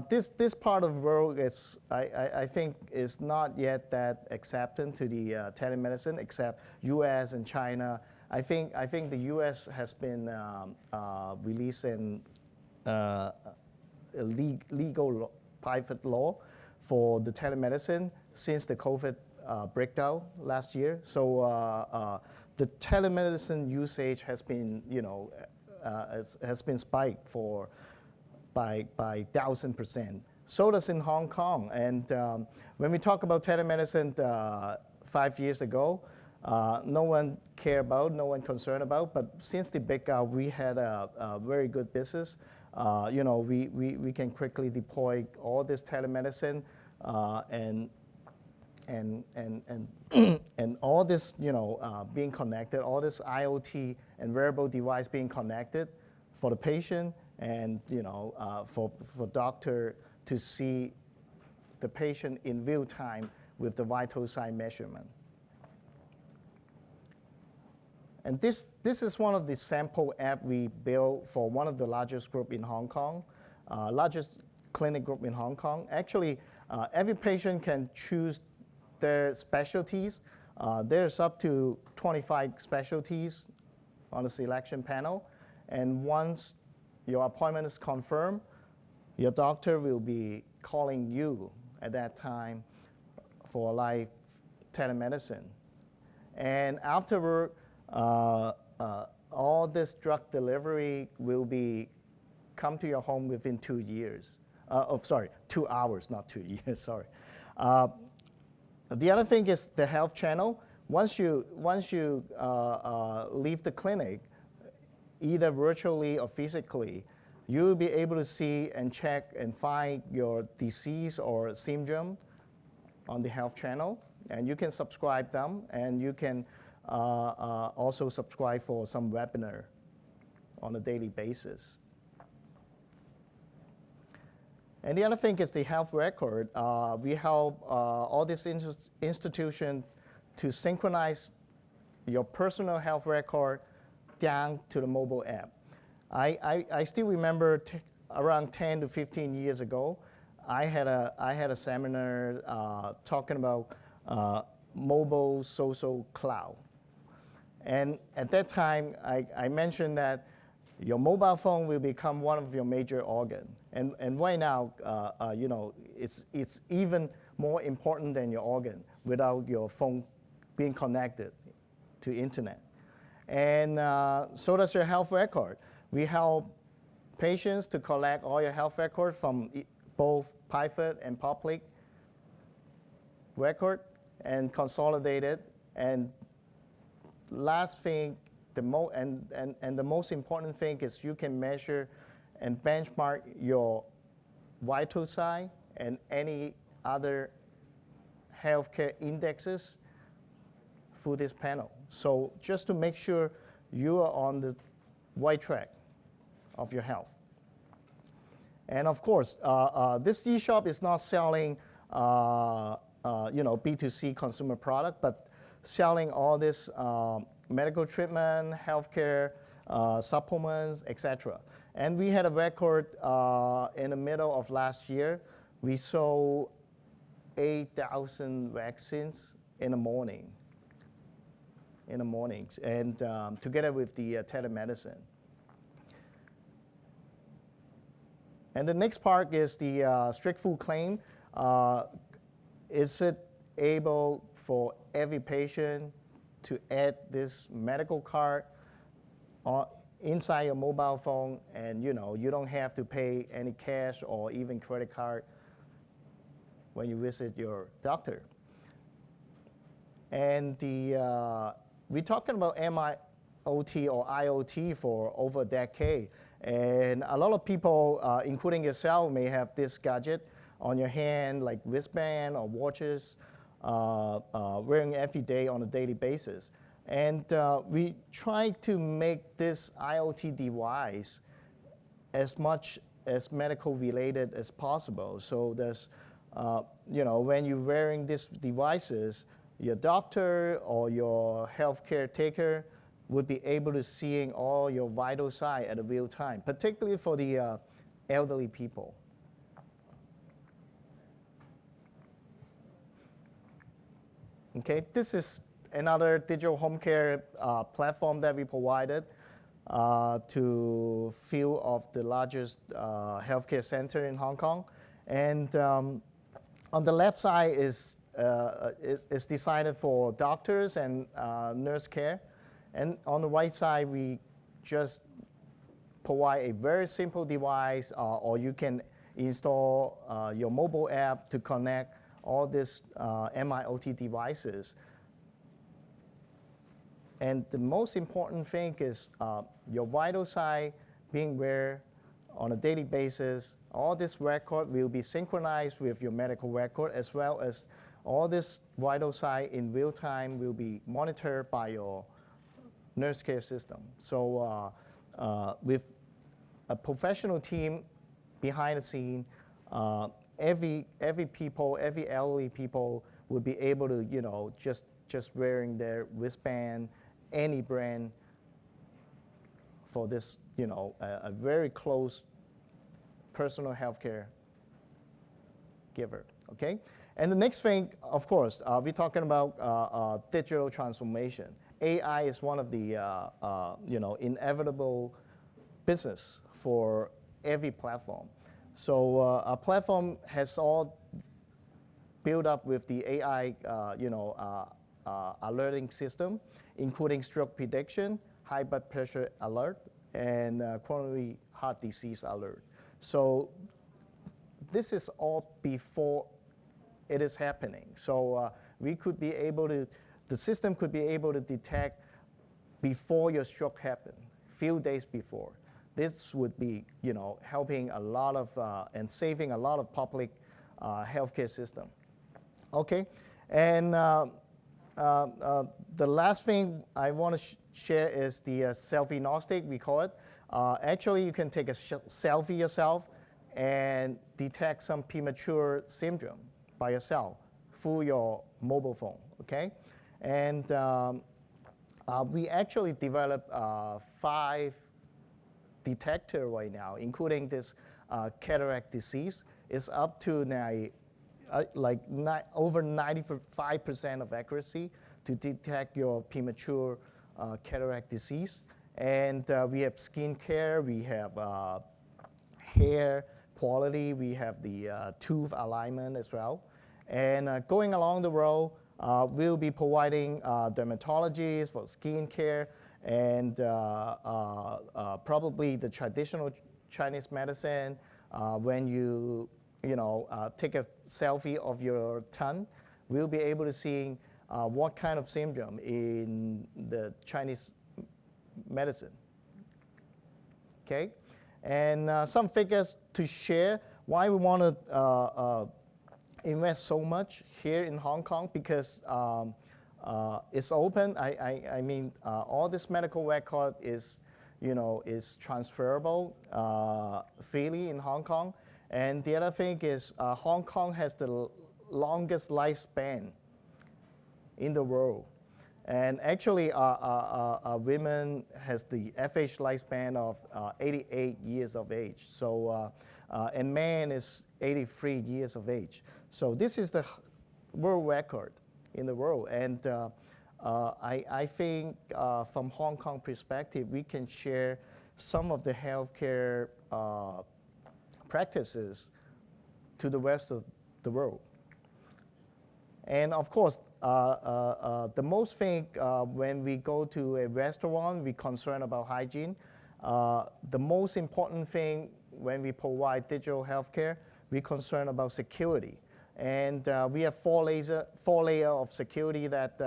this part of the world is, I think, is not yet that accepted to the telemedicine, except U.S. and China. I think the U.S. has been releasing a legal private law for the telemedicine since the COVID breakdown last year. So the telemedicine usage has been, has been spiked by 1,000%. So does in Hong Kong. And when we talk about telemedicine 5 years ago, no one cared about, no one concerned about. But since the breakout, we had a very good business. We can quickly deploy all this telemedicine and all this, being connected, all this IoT and wearable device being connected for the patient and, for doctor to see the patient in real time with the vital sign measurement. And this is one of the sample app we built for one of the largest group in Hong Kong, largest clinic group in Hong Kong. Actually, every patient can choose their specialties. There's up to 25 specialties on the selection panel. And once your appointment is confirmed, your doctor will be calling you at that time for live telemedicine. And afterward, all this drug delivery will come to your home within 2 years. 2 hours, not 2 years, sorry. The other thing is the health channel. Once you leave the clinic, either virtually or physically, you'll be able to see and check and find your disease or symptom on the health channel, and you can subscribe them, and you can also subscribe for some webinar on a daily basis. And the other thing is the health record. We help all these institutions to synchronize your personal health record down to the mobile app. I still remember around 10 to 15 years ago, I had a seminar talking about mobile social cloud. And at that time, I mentioned that your mobile phone will become one of your major organs. And right now, it's even more important than your organ without your phone being connected to internet. And so does your health record. We help patients to collect all your health records from both private and public record and consolidate it. And last thing, the most important thing is you can measure and benchmark your vital sign and any other healthcare indexes through this panel. So just to make sure you are on the right track of your health. And of course, this eShop is not selling B2C consumer product, but selling all this medical treatment, healthcare, supplements, etc. And we had a record in the middle of last year. We sold 8,000 vaccines in the mornings, and together with the telemedicine. And the next part is the strict food claim. Is it able for every patient to add this medical card inside your mobile phone, and you don't have to pay any cash or even credit card when you visit your doctor? And we're talking about MIoT or IoT for over a decade. And a lot of people, including yourself, may have this gadget on your hand, like wristband or watches, wearing every day on a daily basis. And we try to make this IoT device as much as medical related as possible. So there's, when you're wearing these devices, your doctor or your healthcare taker would be able to seeing all your vital signs at a real time, particularly for the elderly people. Okay, this is another digital home care platform that we provided to few of the largest healthcare center in Hong Kong. And on the left side is designed for doctors and nurse care. And on the right side, we just provide a very simple device, or you can install your mobile app to connect all these MIoT devices. And the most important thing is your vital sign being wear on a daily basis. All this record will be synchronized with your medical record, as well as all this vital sign in real time will be monitored by your nurse care system. So with a professional team behind the scene, every elderly people would be able to, just wearing their wristband, any brand, for this, a very close personal healthcare giver. Okay, and the next thing, of course, we're talking about digital transformation. AI is one of the inevitable business for every platform. So our platform has all built up with the AI, alerting system, including stroke prediction, high blood pressure alert, and coronary heart disease alert. So this is all before it is happening. So we could be able to, the system could be able to detect before your stroke happened, few days before. This would be, helping a lot of and saving a lot of public healthcare system. Okay, and the last thing I want to share is the selfie-gnostic, we call it. Actually, you can take a selfie yourself and detect some premature syndrome by yourself through your mobile phone, okay? And we actually developed 5 detectors right now, including this cataract disease. It's up to now, over 95% of accuracy to detect your premature cataract disease. And we have skin care, we have hair quality, we have the tooth alignment as well. And going along the road, we'll be providing dermatologies for skin care and probably the traditional Chinese medicine. When you take a selfie of your tongue, we'll be able to see what kind of syndrome in the Chinese medicine. Okay, and some figures to share why we want to invest so much here in Hong Kong, because it's open. I mean, all this medical record is, is transferable freely in Hong Kong. And the other thing is Hong Kong has the longest lifespan in the world. And actually, our women has the average lifespan of 88 years of age. So, and man is 83 years of age. So this is the world record in the world. And I think from Hong Kong perspective, we can share some of the healthcare practices to the rest of the world. And of course, the most thing when we go to a restaurant, we're concerned about hygiene. The most important thing when we provide digital healthcare, we're concerned about security. And we have four layer of security that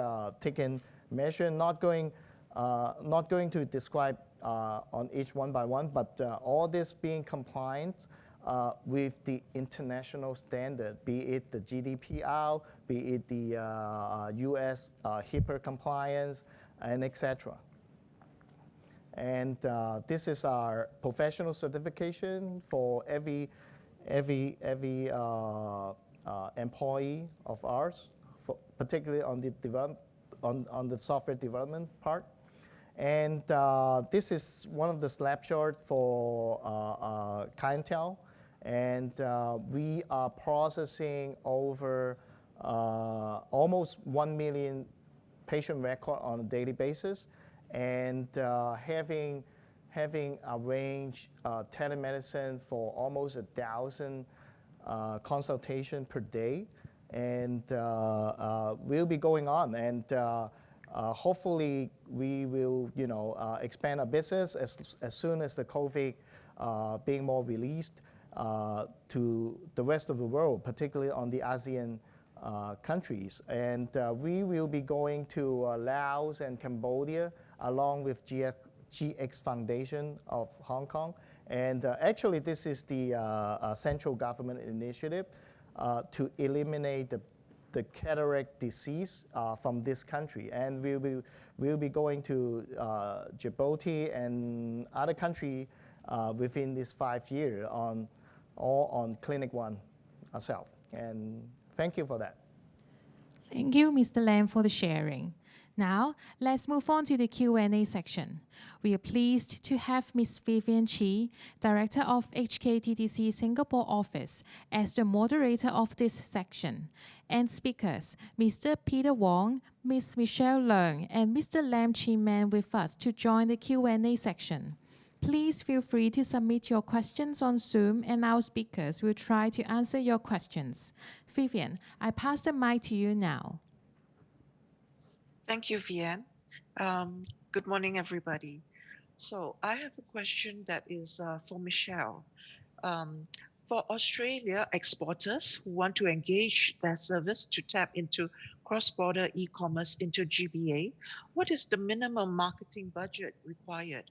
taken measure. Not going to describe on each one by one, but all this being compliant with the international standard, be it the GDPR, be it the US HIPAA compliance, and etc. And this is our professional certification for every employee of ours, particularly on the on the software development part. And this is one of the snapshots for clientele. And we are processing over almost 1 million patient records on a daily basis, and having arranged telemedicine for almost 1,000 consultations per day. And we'll be going on, and hopefully we will expand our business as soon as the COVID being more released to the rest of the world, particularly on the ASEAN countries. And we will be going to Laos and Cambodia along with GX Foundation of Hong Kong. And actually this is the central government initiative to eliminate the cataract disease from this country. And we'll be going to Djibouti and other countries within this 5 years on Clinic One ourselves. And thank you for that. Thank you, Mr. Lam, for the sharing. Now, let's move on to the Q&A section. We are pleased to have Ms. Vivian Chi, Director of HKTDC Singapore office, as the moderator of this section, and speakers, Mr. Peter Wong, Ms. Michelle Leung, and Mr. Lam Chi Man with us to join the Q&A section. Please feel free to submit your questions on Zoom and our speakers will try to answer your questions. Vivian, I pass the mic to you now. Thank you, Vian. Good morning, everybody. So I have a question that is for Michelle. For Australia exporters who want to engage their service to tap into cross-border e-commerce into GBA, what is the minimum marketing budget required?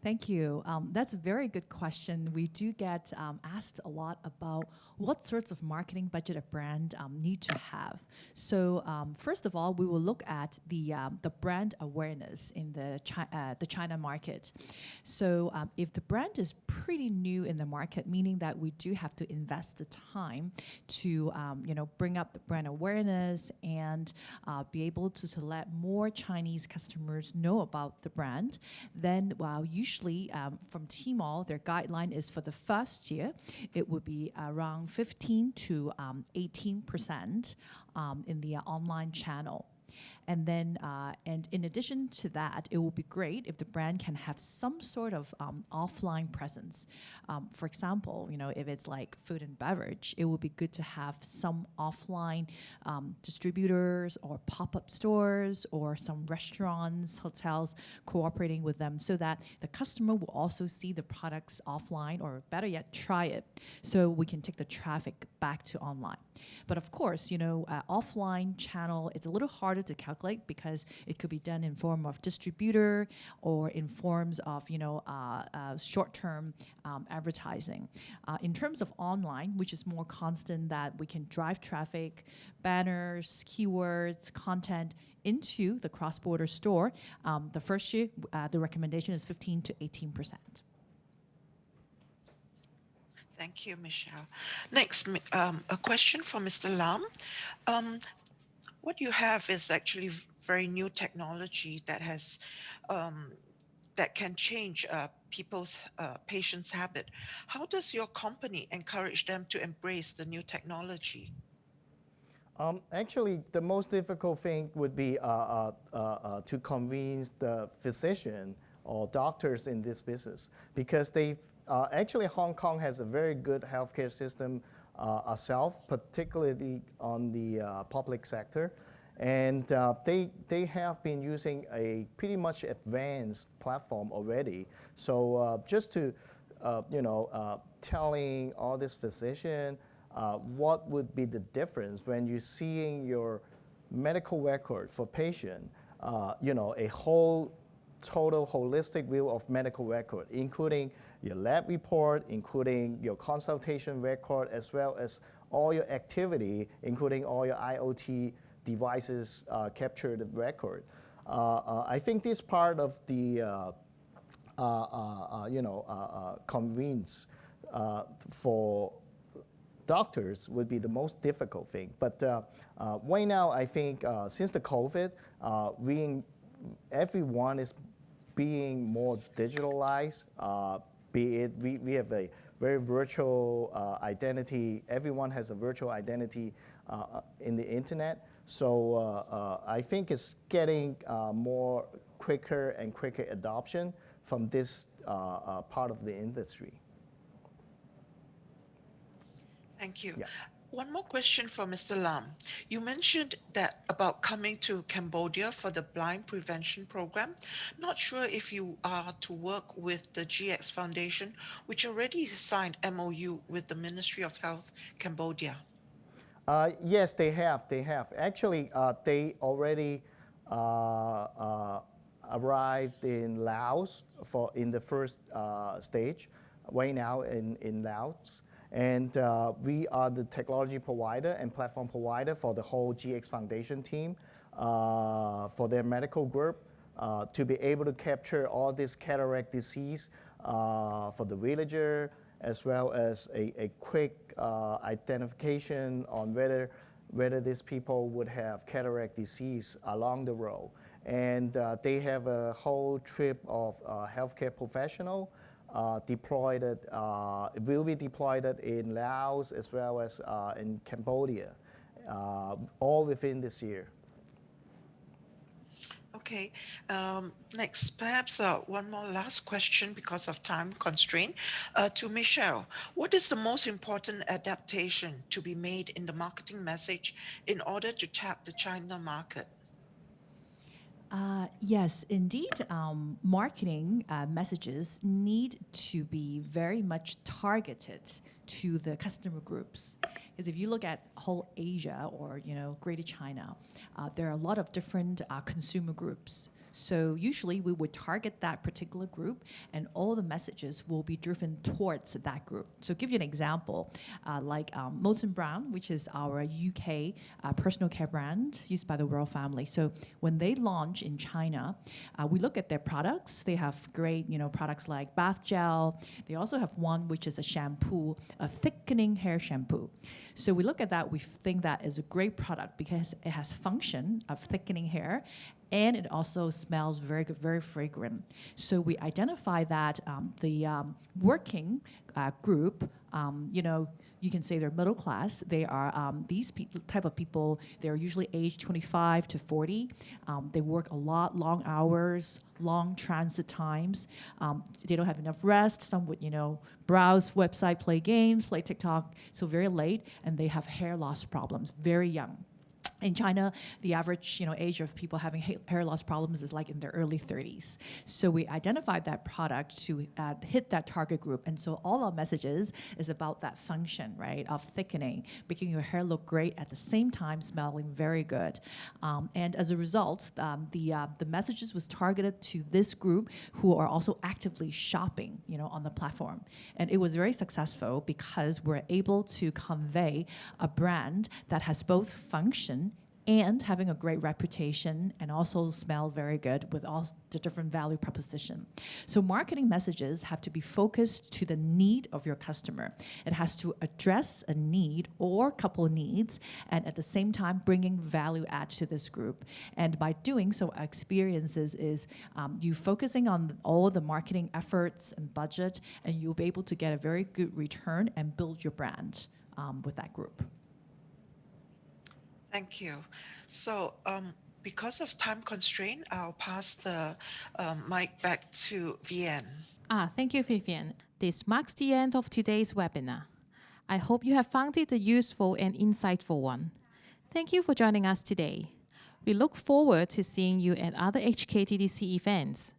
Thank you. That's a very good question. We do get asked a lot about what sorts of marketing budget a brand need to have. So first of all, we will look at the brand awareness in the China market. So if the brand is pretty new in the market, meaning that we do have to invest the time to bring up the brand awareness and be able to let more Chinese customers know about the brand, then usually from Tmall, their guideline is for the first year, it would be around 15 to 18% in the online channel. And then, and in addition to that, it would be great if the brand can have some sort of offline presence. For example, if it's like food and beverage, it would be good to have some offline distributors or pop-up stores or some restaurants, hotels cooperating with them so that the customer will also see the products offline, or better yet, try it, so we can take the traffic back to online. But of course, offline channel, it's a little harder to calculate because it could be done in form of distributor or in forms of short-term advertising. In terms of online, which is more constant, that we can drive traffic, banners, keywords, content into the cross-border store, the first year, the recommendation is 15 to 18%. Thank you, Michelle. Next, a question from Mr. Lam. What you have is actually very new technology that has that can change patients' habit. How does your company encourage them to embrace the new technology? Actually, the most difficult thing would be to convince the physician or doctors in this business, because actually Hong Kong has a very good healthcare system ourselves, particularly on the public sector. And they have been using a pretty much advanced platform already. So just to, telling all this physician what would be the difference when you're seeing your medical record for patient, a whole total holistic view of medical record, including your lab report, including your consultation record, as well as all your activity, including all your IoT devices captured record. I think this part of the convenience for doctors would be the most difficult thing. But right now, I think since the COVID, everyone is being more digitalized. Be it we have a very virtual identity. Everyone has a virtual identity in the internet. So I think it's getting more quicker and quicker adoption from this part of the industry. Thank you. Yeah. One more question for Mr. Lam. You mentioned that about coming to Cambodia for the blind prevention program. Not sure if you are to work with the GX Foundation, which already signed MOU with the Ministry of Health Cambodia. Yes, they have. Actually, they already arrived in Laos in the first stage, right now in Laos. And we are the technology provider and platform provider for the whole GX Foundation team, for their medical group, to be able to capture all this cataract disease for the villager, as well as a quick identification on whether these people would have cataract disease along the road. And they have a whole trip of healthcare professional deployed. It will be deployed in Laos as well as in Cambodia, all within this year. Okay. Okay. Next, perhaps one more last question because of time constraint. To Michelle, what is the most important adaptation to be made in the marketing message in order to tap the China market? Yes, indeed. Marketing messages need to be very much targeted to the customer groups. Because if you look at whole Asia or Greater China, there are a lot of different consumer groups. So usually we would target that particular group, and all the messages will be driven towards that group. So give you an example, like Molson Brown, which is our UK personal care brand used by the royal family. So when they launch in China, we look at their products. They have great, products like bath gel. They also have one which is a shampoo, a thickening hair shampoo. So we look at that. We think that is a great product because it has function of thickening hair, and it also smells very good, very fragrant. So we identify that the working group, you can say they're middle class. They are these type of people. They're usually aged 25 to 40. They work a lot, long hours, long transit times. They don't have enough rest. Some would, browse website, play games, play TikTok, so very late, and they have hair loss problems, very young. In China, the average age of people having hair loss problems is like in their early 30s. So we identified that product to hit that target group. And so all our messages is about that function, right, of thickening, making your hair look great at the same time smelling very good. And as a result, the messages was targeted to this group who are also actively shopping, on the platform. And it was very successful because we're able to convey a brand that has both function and having a great reputation and also smell very good with all the different value proposition. So marketing messages have to be focused to the need of your customer. It has to address a need or couple needs, and at the same time bringing value add to this group. And by doing so, our experiences is you focusing on all the marketing efforts and budget, and you'll be able to get a very good return and build your brand with that group. Thank you. So because of time constraint, I'll pass the mic back to Vienne. Thank you, Vivian. This marks the end of today's webinar. I hope you have found it a useful and insightful one. Thank you for joining us today. We look forward to seeing you at other HKTDC events.